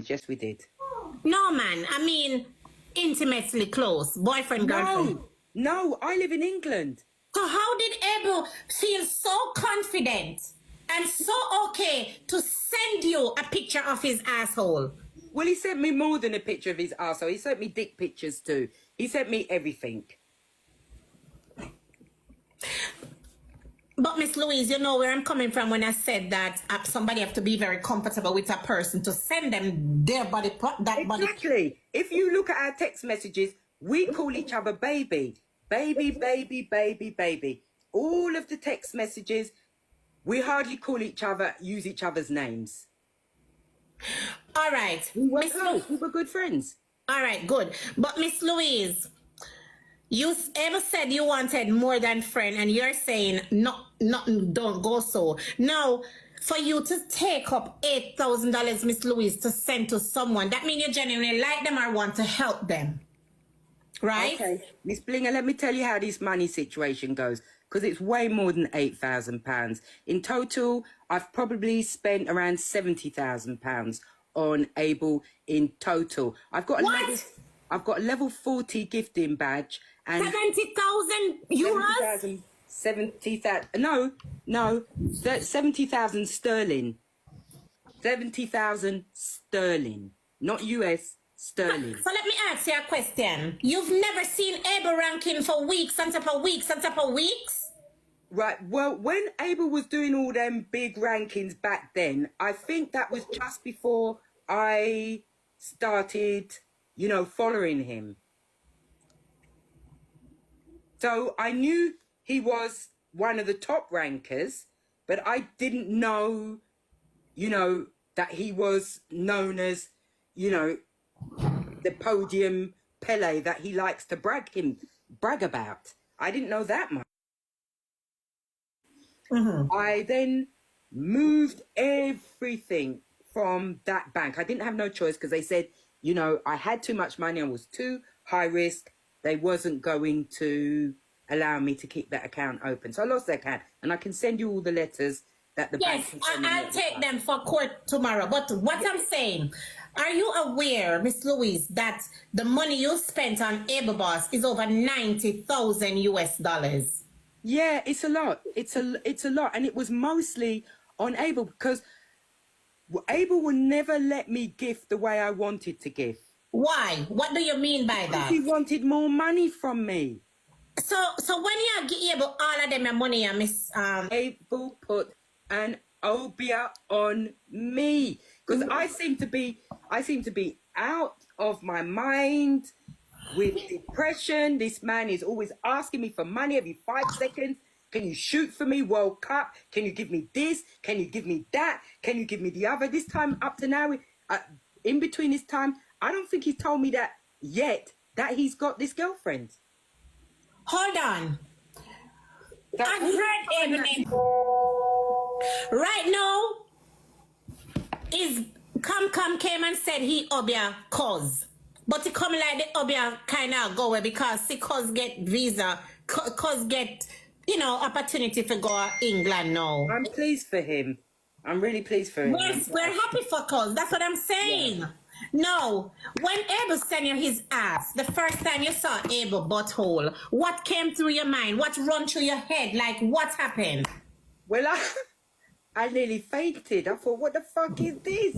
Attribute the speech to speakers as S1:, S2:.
S1: friends. Yes, we did.
S2: No, man. I mean, intimately close. Boyfriend, girlfriend.
S1: No, I live in England.
S2: So how did Abel feel so confident and so okay to send you a picture of his asshole?
S1: Well, he sent me more than a picture of his arsehole. He sent me dick pictures too. He sent me everything.
S2: But Miss Louise, you know where I'm coming from when I said that somebody have to be very comfortable with a person to send them their body part.
S1: Exactly. If you look at our text messages, we call each other baby. Baby, baby, baby, baby. All of the text messages, we hardly call each other, use each other's names.
S2: All right.
S1: We were close. We were good friends.
S2: All right, good. But Miss Louise, you ever said you wanted more than friend, and you're saying no, don't go so. Now, for you to take up $8,000, Miss Louise, to send to someone, that means you genuinely like them or want to help them, right?
S1: Okay, Miss Blinga, let me tell you how this money situation goes, because it's way more than £8,000. In total, I've probably spent around £70,000 on Abel in total. I've got a level 40 gifting badge and
S2: 70,000 euros.
S1: 70,000. No, 70,000 sterling. 70,000 sterling, not US. Sterling.
S2: So let me ask you a question. You've never seen Abel ranking for weeks on top of weeks on top of weeks?
S1: Right. Well, when Abel was doing all them big rankings back then, I think that was just before I started, you know, following him. So I knew he was one of the top rankers, but I didn't know, you know, that he was known as, you know, the podium Pele that he likes to brag about. I didn't know that much. I then moved everything from that bank. I didn't have no choice because they said, you know, I had too much money. I was too high risk. They wasn't going to allow me to keep that account open. So I lost that account, and I can send you all the letters that the bank.
S2: Yes, I'll take them for court tomorrow. But what I'm saying, are you aware, Miss Louise, that the money you spent on Abel Boss is over 90,000 US dollars?
S1: Yeah, it's a lot. It's a lot, and it was mostly on Abel because Abel would never let me gift the way I wanted to gift.
S2: Why? What do you mean by that?
S1: He wanted more money from me.
S2: So when you give Abel all of them your money, Miss
S1: Abel put an obia on me because I seem to be out of my mind with depression. This man is always asking me for money every 5 seconds. Can you shoot for me, World Cup? Can you give me this? Can you give me that? Can you give me the other? This time up to now, in between this time, I don't think he's told me that yet, that he's got this girlfriend.
S2: Hold on. I've heard Abel right now is Come came and said he obia cause. But he come like the obia kind of go away because see cause get visa, cause get, you know, opportunity to go to England now.
S1: I'm pleased for him. I'm really pleased for him.
S2: Yes, we're happy for cause. That's what I'm saying. Yeah. No, when Abel sent you his ass, the first time you saw Abel butthole, what came through your mind? What run through your head? Like, what happened?
S1: Well, I nearly fainted. I thought, what the fuck is this?